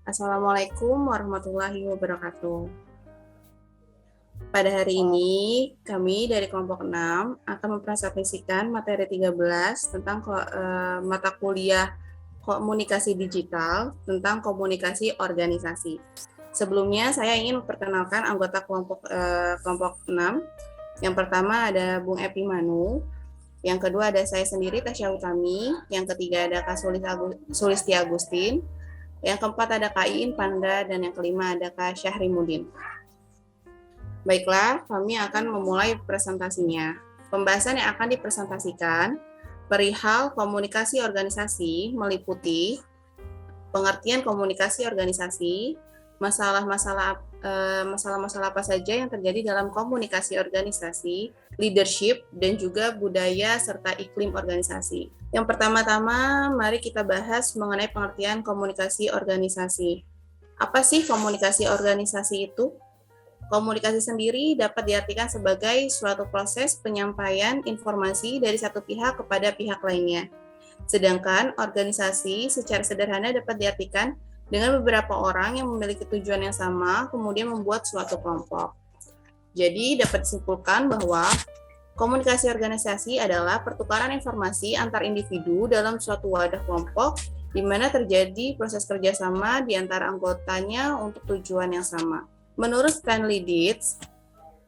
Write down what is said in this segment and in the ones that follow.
Assalamualaikum warahmatullahi wabarakatuh. Pada hari ini, kami dari kelompok 6 akan mempresentasikan materi 13 tentang mata kuliah komunikasi digital tentang komunikasi organisasi. Sebelumnya, saya ingin memperkenalkan anggota kelompok 6. Yang pertama ada Bung Epi Manu, yang kedua ada saya sendiri, Tasya Utami, yang ketiga ada Kak Sulisti Agustin, yang keempat ada Kak Iin Panda, dan yang kelima ada Kak Syahrimudin. Baiklah, kami akan memulai presentasinya. Pembahasan yang akan dipresentasikan perihal komunikasi organisasi meliputi pengertian komunikasi organisasi, masalah-masalah apa saja yang terjadi dalam komunikasi organisasi, leadership, dan juga budaya serta iklim organisasi. Yang pertama-tama, mari kita bahas mengenai pengertian komunikasi organisasi. Apa sih komunikasi organisasi itu? Komunikasi sendiri dapat diartikan sebagai suatu proses penyampaian informasi dari satu pihak kepada pihak lainnya. Sedangkan organisasi secara sederhana dapat diartikan dengan beberapa orang yang memiliki tujuan yang sama, kemudian membuat suatu kelompok. Jadi dapat disimpulkan bahwa komunikasi organisasi adalah pertukaran informasi antar individu dalam suatu wadah kelompok, di mana terjadi proses kerjasama di antara anggotanya untuk tujuan yang sama. Menurut Stanley Dietz,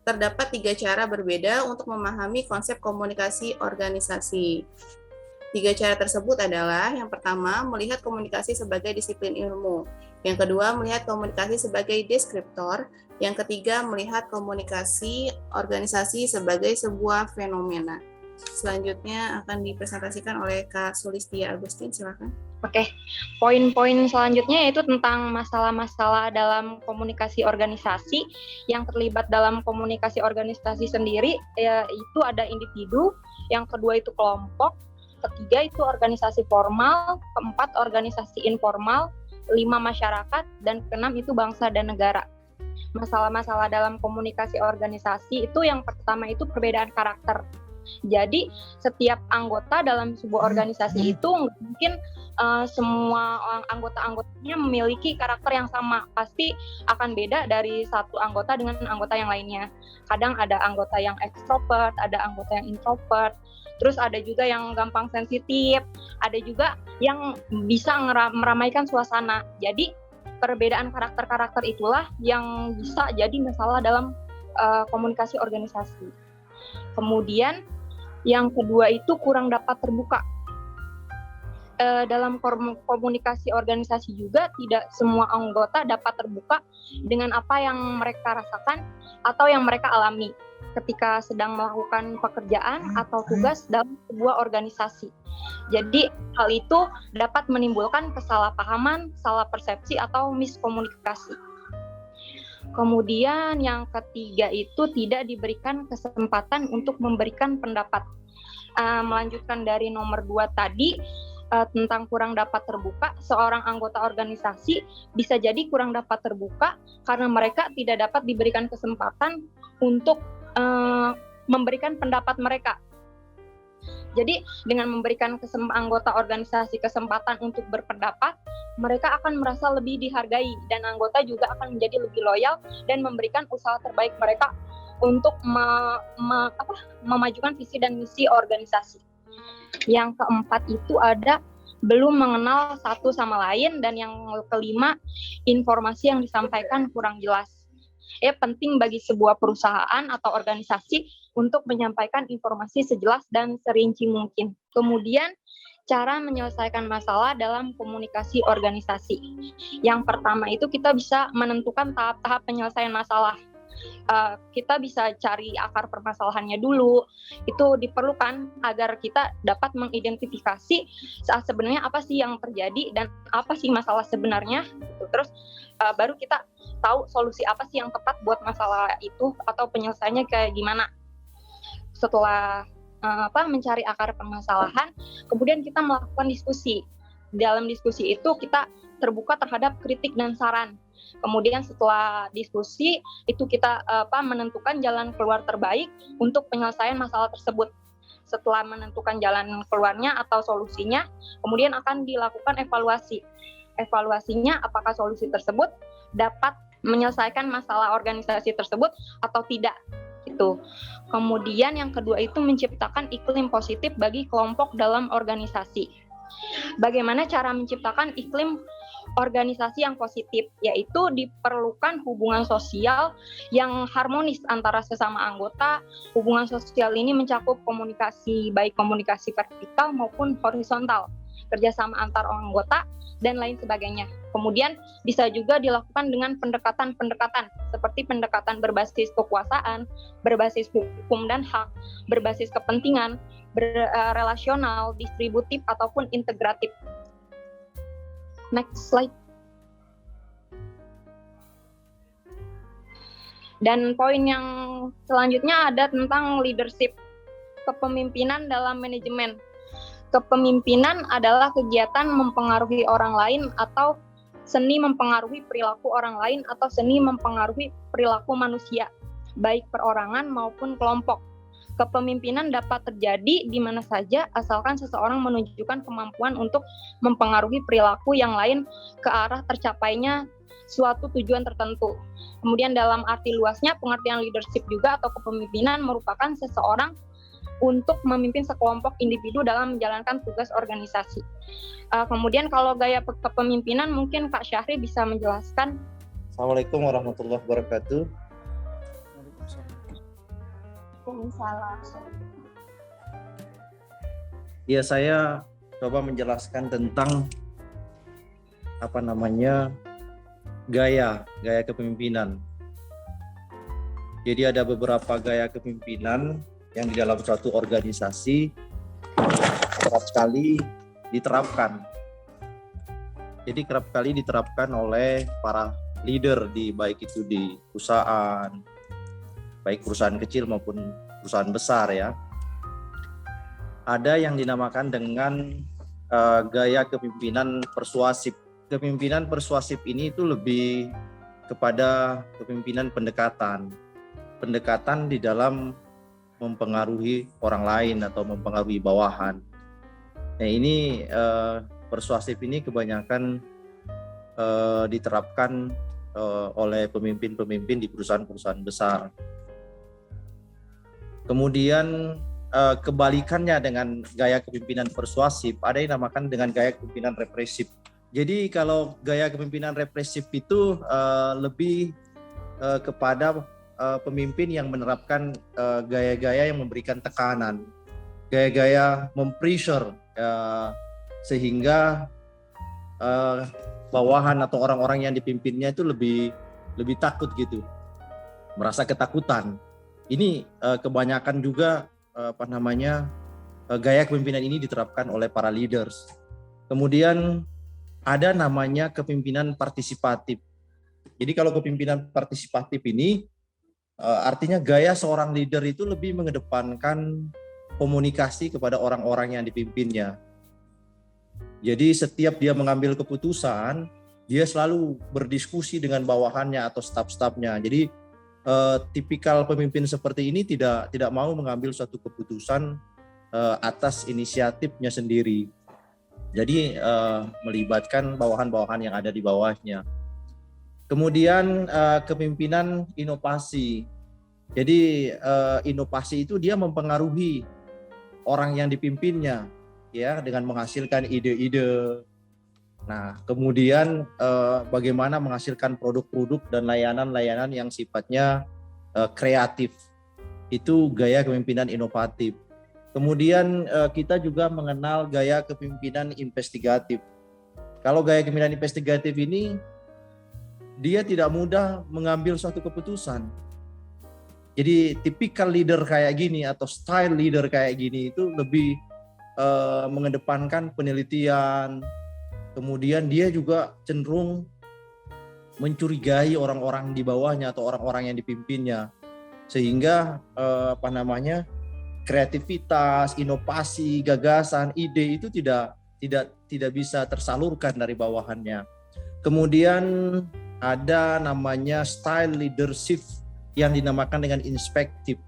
terdapat 3 cara berbeda untuk memahami konsep komunikasi organisasi. 3 cara tersebut adalah, yang pertama, melihat komunikasi sebagai disiplin ilmu. Yang kedua, melihat komunikasi sebagai deskriptor. Yang ketiga, melihat komunikasi organisasi sebagai sebuah fenomena. Selanjutnya akan dipresentasikan oleh Kak Sulistia Agustin, silakan. Oke, poin-poin selanjutnya yaitu tentang masalah-masalah dalam komunikasi organisasi. Yang terlibat dalam komunikasi organisasi sendiri, yaitu ada individu, yang kedua itu kelompok, ketiga itu organisasi formal, keempat organisasi informal, 5 masyarakat, dan keenam itu bangsa dan negara. Masalah-masalah dalam komunikasi organisasi itu yang pertama itu perbedaan karakter. Jadi setiap anggota dalam sebuah organisasi itu mungkin semua anggota-anggotanya memiliki karakter yang sama, pasti akan beda dari satu anggota dengan anggota yang lainnya. Kadang ada anggota yang ekstrovert, ada anggota yang introvert, terus ada juga yang gampang sensitif, ada juga yang bisa meramaikan suasana. Jadi perbedaan karakter-karakter itulah yang bisa jadi masalah dalam komunikasi organisasi. Kemudian yang kedua itu kurang dapat terbuka. Dalam komunikasi organisasi juga tidak semua anggota dapat terbuka dengan apa yang mereka rasakan atau yang mereka alami ketika sedang melakukan pekerjaan atau tugas dalam sebuah organisasi. Jadi hal itu dapat menimbulkan kesalahpahaman, salah persepsi atau miskomunikasi. Kemudian yang ketiga itu tidak diberikan kesempatan untuk memberikan pendapat. Melanjutkan dari nomor 2 tadi tentang kurang dapat terbuka, seorang anggota organisasi bisa jadi kurang dapat terbuka karena mereka tidak dapat diberikan kesempatan untuk memberikan pendapat mereka. Jadi dengan memberikan anggota organisasi kesempatan untuk berpendapat, mereka akan merasa lebih dihargai dan anggota juga akan menjadi lebih loyal dan memberikan usaha terbaik mereka untuk memajukan visi dan misi organisasi. Yang keempat itu ada belum mengenal satu sama lain, dan yang kelima informasi yang disampaikan kurang jelas. Penting bagi sebuah perusahaan atau organisasi untuk menyampaikan informasi sejelas dan serinci mungkin. Kemudian cara menyelesaikan masalah dalam komunikasi organisasi. Yang pertama itu kita bisa menentukan tahap-tahap penyelesaian masalah. Kita bisa cari akar permasalahannya dulu. Itu diperlukan agar kita dapat mengidentifikasi sebenarnya apa sih yang terjadi dan apa sih masalah sebenarnya. Terus baru kita tahu solusi apa sih yang tepat buat masalah itu atau penyelesaiannya kayak gimana. Setelah mencari akar permasalahan, kemudian kita melakukan diskusi. Dalam diskusi itu kita terbuka terhadap kritik dan saran. Kemudian setelah diskusi itu kita menentukan jalan keluar terbaik untuk penyelesaian masalah tersebut. Setelah menentukan jalan keluarnya atau solusinya, kemudian akan dilakukan evaluasi. evaluasinya apakah solusi tersebut dapat menyelesaikan masalah organisasi tersebut atau tidak gitu. Kemudian yang kedua itu menciptakan iklim positif bagi kelompok dalam organisasi. Bagaimana cara menciptakan iklim organisasi yang positif? Yaitu diperlukan hubungan sosial yang harmonis antara sesama anggota. Hubungan sosial ini mencakup komunikasi, baik komunikasi vertikal maupun horizontal, kerjasama antar anggota, dan lain sebagainya. Kemudian bisa juga dilakukan dengan pendekatan-pendekatan seperti pendekatan berbasis kekuasaan, berbasis hukum dan hak, berbasis kepentingan, relasional, distributif, ataupun integratif. Next slide. Dan poin yang selanjutnya ada tentang leadership, kepemimpinan dalam manajemen. Kepemimpinan adalah kegiatan mempengaruhi orang lain atau seni mempengaruhi perilaku orang lain atau seni mempengaruhi perilaku manusia, baik perorangan maupun kelompok. Kepemimpinan dapat terjadi di mana saja asalkan seseorang menunjukkan kemampuan untuk mempengaruhi perilaku yang lain ke arah tercapainya suatu tujuan tertentu. Kemudian dalam arti luasnya, pengertian leadership juga atau kepemimpinan merupakan seseorang untuk memimpin sekelompok individu dalam menjalankan tugas organisasi. Kemudian kalau gaya kepemimpinan mungkin Kak Syahri bisa menjelaskan. Assalamualaikum warahmatullahi wabarakatuh. Ya, saya coba menjelaskan tentang gaya kepemimpinan. Jadi ada beberapa gaya kepemimpinan yang di dalam suatu organisasi kerap kali diterapkan. Jadi kerap kali diterapkan oleh para leader baik itu di perusahaan, baik perusahaan kecil maupun perusahaan besar ya. Ada yang dinamakan dengan gaya kepemimpinan persuasif. Kepemimpinan persuasif ini itu lebih kepada kepemimpinan pendekatan di dalam mempengaruhi orang lain atau mempengaruhi bawahan. Nah ini persuasif ini kebanyakan diterapkan oleh pemimpin-pemimpin di perusahaan-perusahaan besar. Kemudian kebalikannya dengan gaya kepemimpinan persuasif, ada yang dinamakan dengan gaya kepemimpinan represif. Jadi kalau gaya kepemimpinan represif itu lebih kepada pemimpin yang menerapkan gaya-gaya yang memberikan tekanan, gaya-gaya mempressure, sehingga bawahan atau orang-orang yang dipimpinnya itu lebih takut gitu, merasa ketakutan. Ini kebanyakan juga gaya kepemimpinan ini diterapkan oleh para leaders. Kemudian ada namanya kepemimpinan partisipatif. Jadi kalau kepemimpinan partisipatif ini artinya gaya seorang leader itu lebih mengedepankan komunikasi kepada orang-orang yang dipimpinnya. Jadi setiap dia mengambil keputusan, dia selalu berdiskusi dengan bawahannya atau staf-stafnya. Jadi tipikal pemimpin seperti ini tidak mau mengambil suatu keputusan atas inisiatifnya sendiri. Jadi melibatkan bawahan-bawahan yang ada di bawahnya. Kemudian kepemimpinan inovasi. Jadi inovasi itu dia mempengaruhi orang yang dipimpinnya ya dengan menghasilkan ide-ide. Nah, kemudian bagaimana menghasilkan produk-produk dan layanan-layanan yang sifatnya kreatif. Itu gaya kepemimpinan inovatif. Kemudian kita juga mengenal gaya kepemimpinan investigatif. Kalau gaya kepemimpinan investigatif ini dia tidak mudah mengambil suatu keputusan. Jadi tipikal leader kayak gini atau style leader kayak gini itu lebih mengedepankan penelitian. Kemudian dia juga cenderung mencurigai orang-orang di bawahnya atau orang-orang yang dipimpinnya, sehingga kreativitas, inovasi, gagasan, ide itu tidak bisa tersalurkan dari bawahannya. Kemudian ada namanya style leadership yang dinamakan dengan inspektif.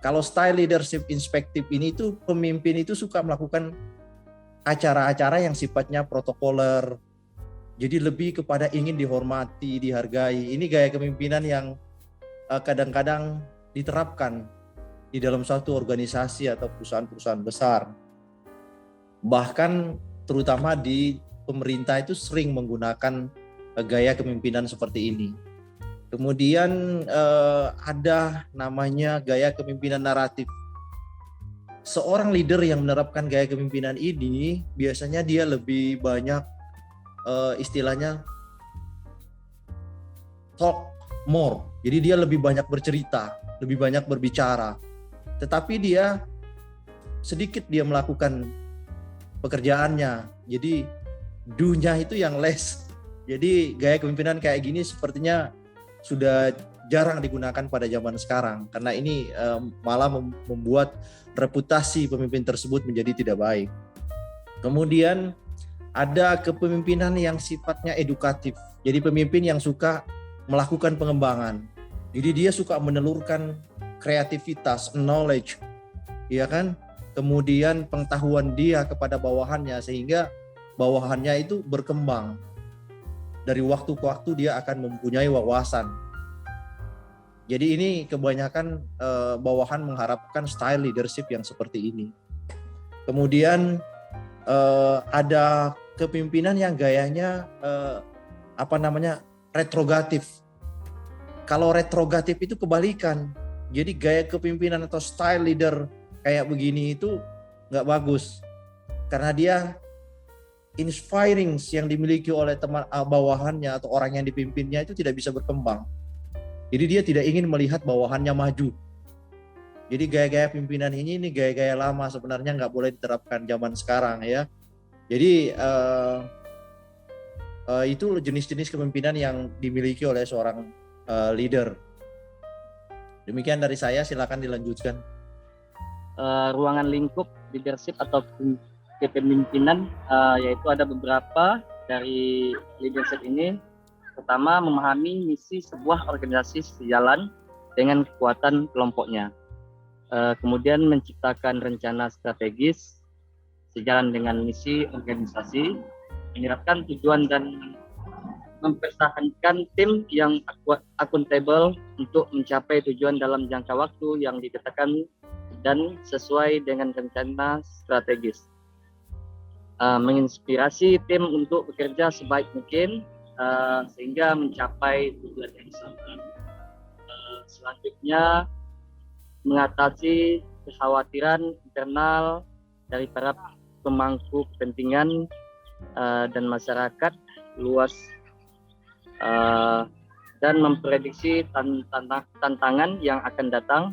Kalau style leadership inspektif ini itu pemimpin itu suka melakukan acara-acara yang sifatnya protokoler, Jadi lebih kepada ingin dihormati, dihargai. Ini gaya kepemimpinan yang kadang-kadang diterapkan di dalam suatu organisasi atau perusahaan-perusahaan besar. Bahkan terutama di pemerintah itu sering menggunakan gaya kepemimpinan seperti ini. Kemudian ada namanya gaya kepemimpinan naratif. Seorang leader yang menerapkan gaya kepemimpinan ini biasanya dia lebih banyak istilahnya talk more. Jadi dia lebih banyak bercerita, lebih banyak berbicara. Tetapi dia sedikit dia melakukan pekerjaannya. Jadi do-nya itu yang less. Jadi gaya kepemimpinan kayak gini sepertinya sudah jarang digunakan pada zaman sekarang, karena ini malah membuat reputasi pemimpin tersebut menjadi tidak baik. Kemudian ada kepemimpinan yang sifatnya edukatif. Jadi pemimpin yang suka melakukan pengembangan. Jadi dia suka menelurkan kreativitas, knowledge, ya kan? Kemudian pengetahuan dia kepada bawahannya sehingga bawahannya itu berkembang. Dari waktu ke waktu dia akan mempunyai wawasan. Jadi ini kebanyakan bawahan mengharapkan style leadership yang seperti ini. Kemudian ada kepemimpinan yang gayanya retrogatif. Kalau retrogatif itu kebalikan. Jadi gaya kepemimpinan atau style leader kayak begini itu nggak bagus. Karena dia inspiring yang dimiliki oleh teman bawahannya atau orang yang dipimpinnya itu tidak bisa berkembang. Jadi dia tidak ingin melihat bawahannya maju. Jadi gaya-gaya pimpinan ini gaya-gaya lama, sebenarnya nggak boleh diterapkan zaman sekarang ya. Jadi itu jenis-jenis kepemimpinan yang dimiliki oleh seorang leader. Demikian dari saya, silakan dilanjutkan. Ruangan lingkup leadership atau kepemimpinan, yaitu ada beberapa dari leadership ini. Pertama, memahami misi sebuah organisasi sejalan dengan kekuatan kelompoknya. Kemudian menciptakan rencana strategis sejalan dengan misi organisasi, menerapkan tujuan dan mempertahankan tim yang akuntabel untuk mencapai tujuan dalam jangka waktu yang ditetapkan dan sesuai dengan rencana strategis. Menginspirasi tim untuk bekerja sebaik mungkin sehingga mencapai tujuan yang sama. Selanjutnya, mengatasi kekhawatiran internal dari para pemangku kepentingan dan masyarakat luas dan memprediksi tantangan yang akan datang.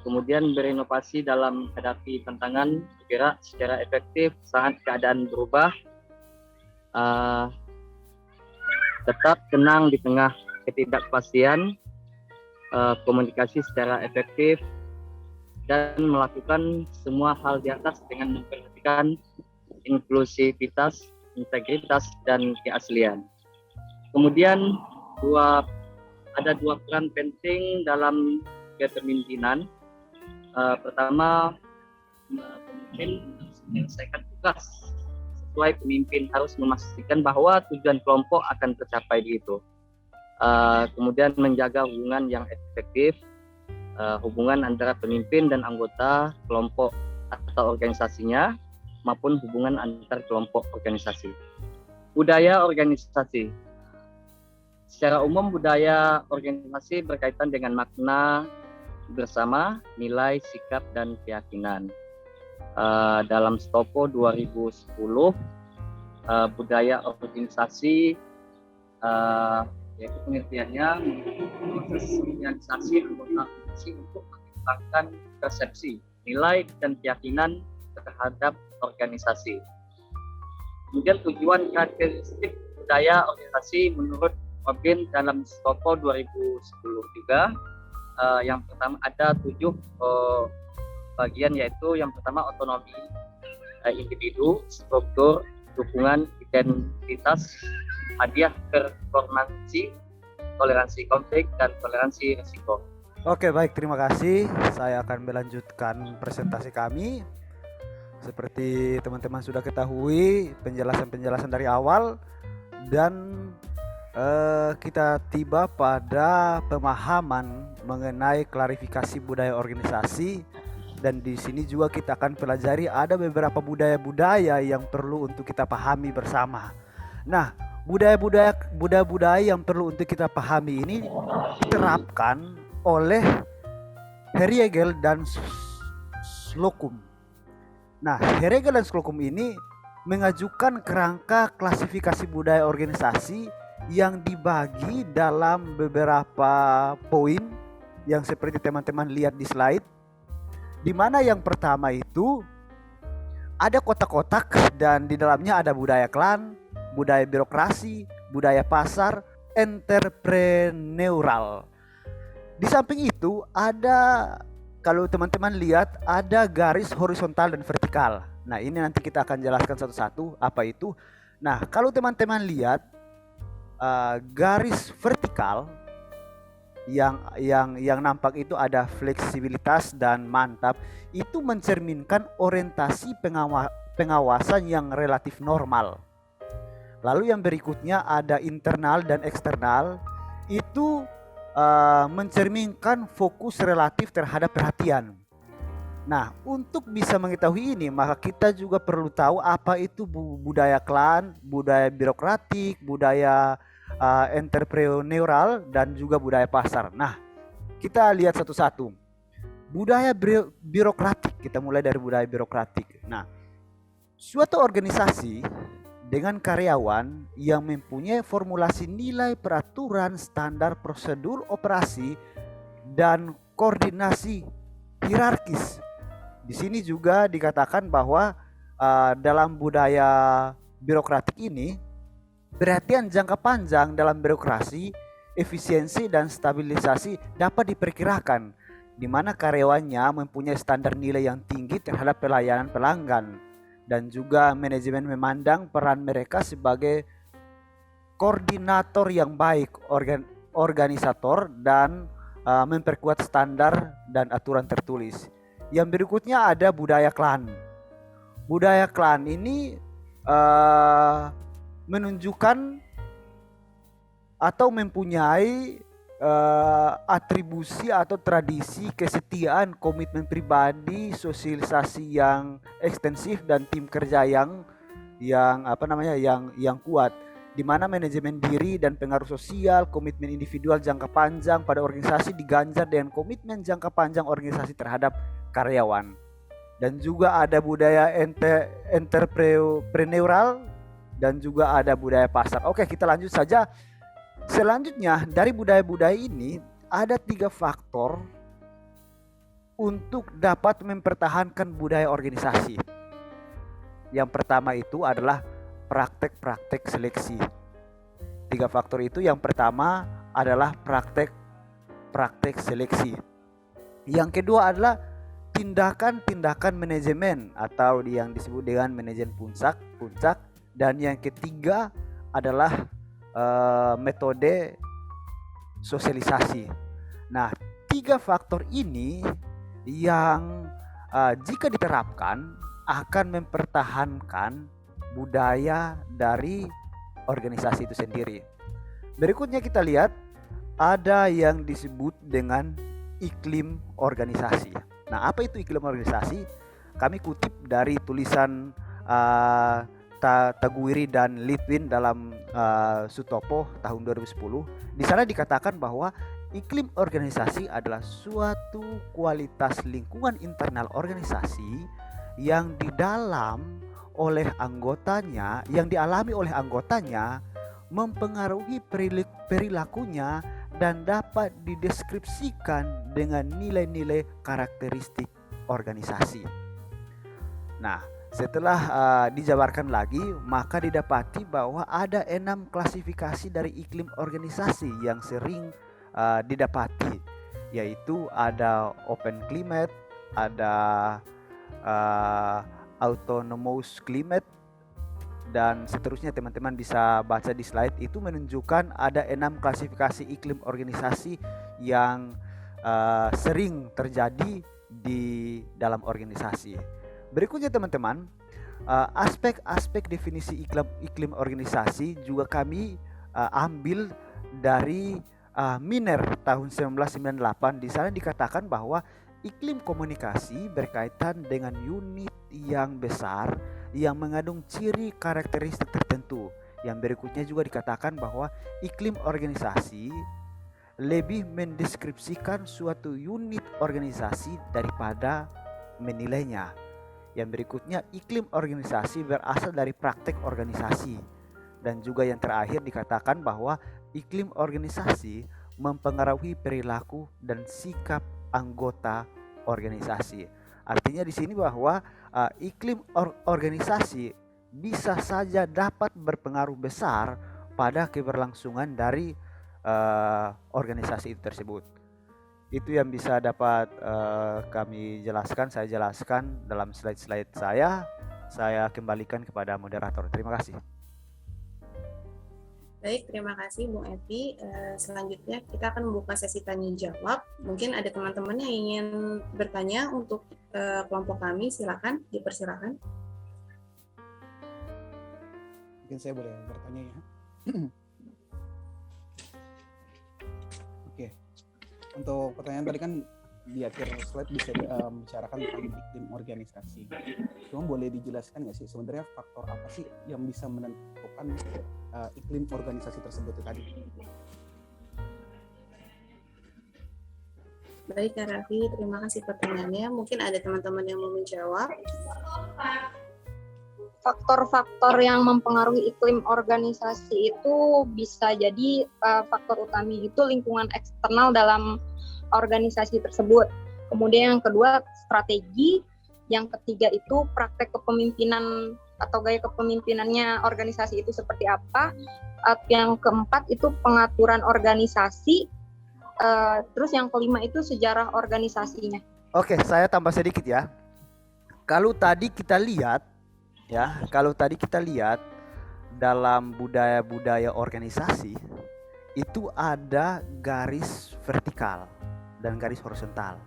Kemudian berinovasi dalam menghadapi tantangan, bergerak secara efektif saat keadaan berubah, tetap tenang di tengah ketidakpastian, komunikasi secara efektif, dan melakukan semua hal di atas dengan memperhatikan inklusivitas, integritas, dan keaslian. Kemudian ada dua peran penting dalam kepemimpinan. Pertama, pemimpin harus menyelesaikan tugas. Sesuai pemimpin harus memastikan bahwa tujuan kelompok akan tercapai begitu. Kemudian menjaga hubungan yang efektif, hubungan antara pemimpin dan anggota kelompok atau organisasinya, maupun hubungan antar kelompok organisasi. Budaya organisasi. Secara umum, budaya organisasi berkaitan dengan makna bersama, nilai, sikap, dan keyakinan. Dalam Stopo 2010, budaya organisasi yaitu pengertiannya proses organisasi anggota organisasi untuk mengembangkan persepsi, nilai, dan keyakinan terhadap organisasi. Kemudian tujuan karakteristik budaya organisasi menurut Robin dalam Stopo 2010 juga, yang pertama ada 7 bagian, yaitu yang pertama otonomi individu, struktur, dukungan, identitas, hadiah, performansi, toleransi konflik, dan toleransi risiko. Oke, baik, terima kasih. Saya akan melanjutkan presentasi kami. Seperti teman-teman sudah ketahui, penjelasan-penjelasan dari awal dan kita tiba pada pemahaman mengenai klarifikasi budaya organisasi, dan di sini juga kita akan pelajari ada beberapa budaya-budaya yang perlu untuk kita pahami bersama. Nah, budaya-budaya yang perlu untuk kita pahami ini diterapkan oleh Hegel dan Slocum. Nah, Hegel dan Slocum ini mengajukan kerangka klasifikasi budaya organisasi yang dibagi dalam beberapa poin yang seperti teman-teman lihat di slide, di mana yang pertama itu ada kotak-kotak dan di dalamnya ada budaya klan, budaya birokrasi, budaya pasar, entrepreneurial. Di samping itu ada, kalau teman-teman lihat, ada garis horizontal dan vertikal. Nah, ini nanti kita akan jelaskan satu-satu apa itu. Nah, kalau teman-teman lihat garis vertikal yang nampak itu ada fleksibilitas dan mantap, itu mencerminkan orientasi pengawasan yang relatif normal. Lalu yang berikutnya ada internal dan eksternal, itu mencerminkan fokus relatif terhadap perhatian. Nah, untuk bisa mengetahui ini, maka kita juga perlu tahu apa itu budaya klan, budaya birokratik, budaya entrepreneurial, dan juga budaya pasar. Nah, kita lihat satu-satu. Budaya birokratik, kita mulai dari budaya birokratik. Nah, suatu organisasi dengan karyawan yang mempunyai formulasi nilai peraturan, standar prosedur operasi, dan koordinasi hierarkis. Di sini juga dikatakan bahwa dalam budaya birokratik ini, perhatian jangka panjang dalam birokrasi, efisiensi dan stabilisasi dapat diperkirakan, di mana karyawannya mempunyai standar nilai yang tinggi terhadap pelayanan pelanggan, dan juga manajemen memandang peran mereka sebagai koordinator yang baik, organisator, dan memperkuat standar dan aturan tertulis. Yang berikutnya ada budaya klan. Budaya klan ini menunjukkan atau mempunyai atribusi atau tradisi kesetiaan, komitmen pribadi, sosialisasi yang ekstensif, dan tim kerja yang kuat, di mana manajemen diri dan pengaruh sosial, komitmen individual jangka panjang pada organisasi diganjar dengan komitmen jangka panjang organisasi terhadap karyawan. Dan juga ada budaya entrepreneurial dan juga ada budaya pasar. Oke, kita lanjut saja. Selanjutnya, dari budaya-budaya ini ada 3 faktor untuk dapat mempertahankan budaya organisasi. Yang pertama itu adalah praktek-praktek seleksi. 3 faktor itu, yang pertama adalah praktek seleksi. Yang kedua adalah tindakan-tindakan manajemen atau yang disebut dengan manajemen puncak, dan yang ketiga adalah metode sosialisasi. Nah, 3 faktor ini yang jika diterapkan akan mempertahankan budaya dari organisasi itu sendiri. Berikutnya kita lihat ada yang disebut dengan iklim organisasi. Nah, apa itu iklim organisasi? Kami kutip dari tulisan Taguiri dan Litwin dalam Sutopo tahun 2010. Di sana dikatakan bahwa iklim organisasi adalah suatu kualitas lingkungan internal organisasi yang dialami oleh anggotanya, mempengaruhi perilakunya, dan dapat dideskripsikan dengan nilai-nilai karakteristik organisasi. Nah, setelah dijabarkan lagi, maka didapati bahwa ada 6 klasifikasi dari iklim organisasi yang sering didapati, yaitu ada open climate, ada autonomous climate, dan seterusnya. Teman-teman bisa baca di slide, itu menunjukkan ada 6 klasifikasi iklim organisasi yang sering terjadi di dalam organisasi. Berikutnya teman-teman, aspek-aspek definisi iklim organisasi juga kami ambil dari Miner tahun 1998. Di sana dikatakan bahwa iklim komunikasi berkaitan dengan unit yang besar yang mengandung ciri karakteristik tertentu. Yang berikutnya juga dikatakan bahwa iklim organisasi lebih mendeskripsikan suatu unit organisasi daripada menilainya. Yang berikutnya, iklim organisasi berasal dari praktek organisasi. Dan juga yang terakhir dikatakan bahwa iklim organisasi mempengaruhi perilaku dan sikap anggota organisasi. Artinya di sini bahwa iklim organisasi bisa saja dapat berpengaruh besar pada keberlangsungan dari organisasi itu tersebut. Itu yang bisa dapat kami jelaskan, saya jelaskan dalam slide-slide saya. Saya kembalikan kepada moderator. Terima kasih. Baik, terima kasih Bung Evi. Selanjutnya kita akan membuka sesi tanya jawab. Mungkin ada teman-teman yang ingin bertanya untuk kelompok kami, silakan, dipersilakan. Mungkin saya boleh bertanya ya. Oke, untuk pertanyaan tadi kan di akhir slide bisa membicarakan tentang iklim organisasi. Cuma boleh dijelaskan nggak sih sebenarnya faktor apa sih yang bisa menentukan iklim organisasi tersebut tadi? Baik, Kak Raffi, terima kasih pertanyaannya. Mungkin ada teman-teman yang mau menjawab. Faktor-faktor yang mempengaruhi iklim organisasi itu bisa jadi faktor utama itu lingkungan eksternal dalam organisasi tersebut. Kemudian yang kedua strategi, yang ketiga itu praktek kepemimpinan atau gaya kepemimpinannya organisasi itu seperti apa. Yang keempat itu pengaturan organisasi. Terus yang kelima itu sejarah organisasinya. Oke, saya tambah sedikit ya. Kalau tadi kita lihat dalam budaya-budaya organisasi itu ada garis vertikal dan garis horizontal.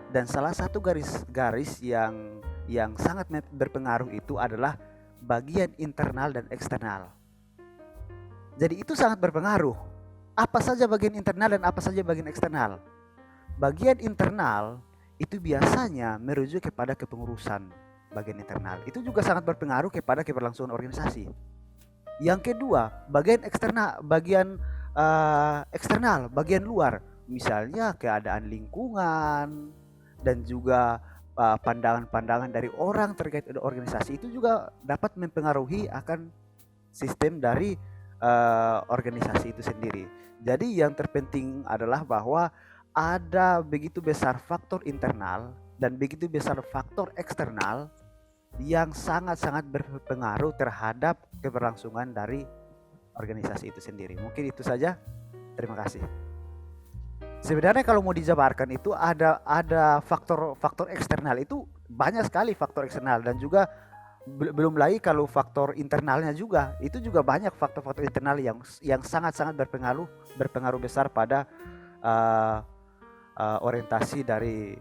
Dan salah satu garis yang sangat berpengaruh itu adalah bagian internal dan eksternal. Jadi itu sangat berpengaruh. Apa saja bagian internal dan apa saja bagian eksternal. Bagian internal itu biasanya merujuk kepada kepengurusan bagian internal. Itu juga sangat berpengaruh kepada keberlangsungan organisasi. Yang kedua, bagian eksternal, bagian luar. Misalnya keadaan lingkungan dan juga pandangan-pandangan dari orang terkait organisasi itu juga dapat mempengaruhi akan sistem dari organisasi itu sendiri. Jadi yang terpenting adalah bahwa ada begitu besar faktor internal dan begitu besar faktor eksternal yang sangat-sangat berpengaruh terhadap keberlangsungan dari organisasi itu sendiri. Mungkin itu saja. Terima kasih. Sebenarnya kalau mau dijabarkan itu ada faktor eksternal itu banyak sekali faktor eksternal dan juga belum lagi kalau faktor internalnya juga itu juga banyak faktor-faktor internal yang sangat-sangat berpengaruh besar pada orientasi dari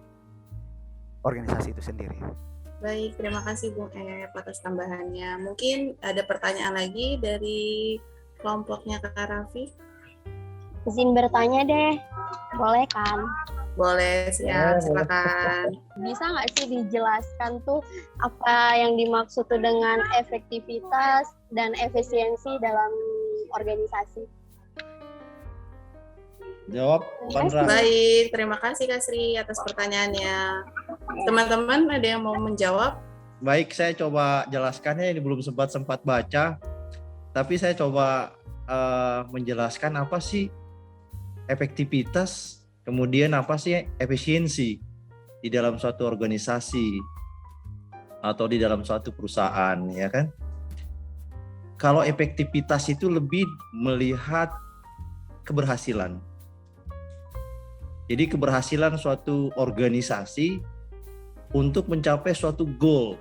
organisasi itu sendiri. Baik, terima kasih Bung Ep atas tambahannya. Mungkin ada pertanyaan lagi dari kelompoknya Kak Raffi. Izin bertanya deh, boleh kan? Boleh, siap, silakan. Bisa nggak sih dijelaskan tuh apa yang dimaksud tuh dengan efektivitas dan efisiensi dalam organisasi? Jawab, Pandra. Baik, terima kasih Kak Sri atas pertanyaannya. Teman-teman ada yang mau menjawab? Baik, saya coba jelaskannya, ini belum sempat baca, tapi saya coba menjelaskan apa sih efektivitas, kemudian apa sih efisiensi di dalam suatu organisasi atau di dalam suatu perusahaan, ya kan? Kalau efektivitas itu lebih melihat keberhasilan. Jadi keberhasilan suatu organisasi untuk mencapai suatu goal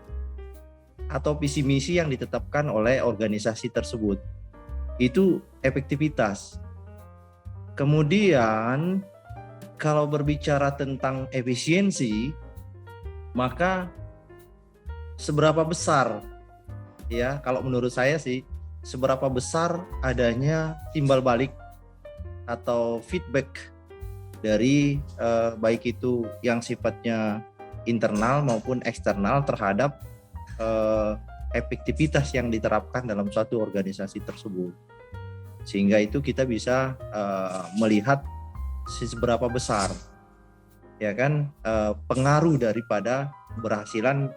atau visi misi yang ditetapkan oleh organisasi tersebut. Itu efektivitas. Kemudian kalau berbicara tentang efisiensi, maka seberapa besar ya kalau menurut saya sih seberapa besar adanya timbal balik atau feedback dari baik itu yang sifatnya internal maupun eksternal terhadap efektivitas yang diterapkan dalam suatu organisasi tersebut, sehingga itu kita bisa melihat seberapa besar ya kan pengaruh daripada keberhasilan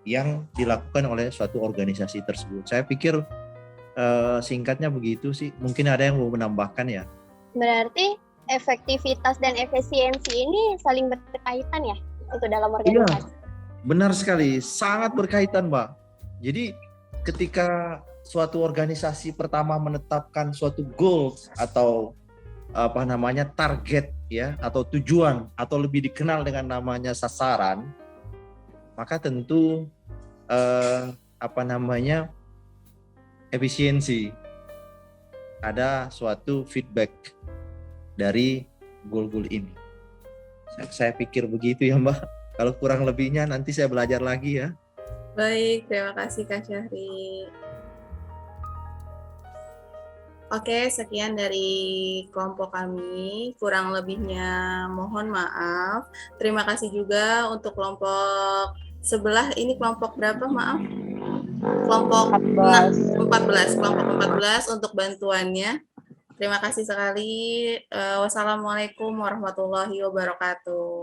yang dilakukan oleh suatu organisasi tersebut. Saya pikir singkatnya begitu sih. Mungkin ada yang mau menambahkan ya. Berarti efektivitas dan efisiensi ini saling berkaitan ya untuk dalam organisasi. Benar sekali, sangat berkaitan, Mbak. Jadi ketika suatu organisasi pertama menetapkan suatu goals atau target ya atau tujuan atau lebih dikenal dengan namanya sasaran, maka tentu efisiensi, ada suatu feedback dari goal-goal ini. Saya pikir begitu ya Mbak. Kalau kurang lebihnya nanti saya belajar lagi ya. Baik, terima kasih Kak Syahri. Oke, sekian dari kelompok kami. Kurang lebihnya mohon maaf. Terima kasih juga untuk kelompok sebelah. Ini kelompok berapa? Maaf. Kelompok 14. Kelompok 14 untuk bantuannya. Terima kasih sekali. Wassalamualaikum warahmatullahi wabarakatuh.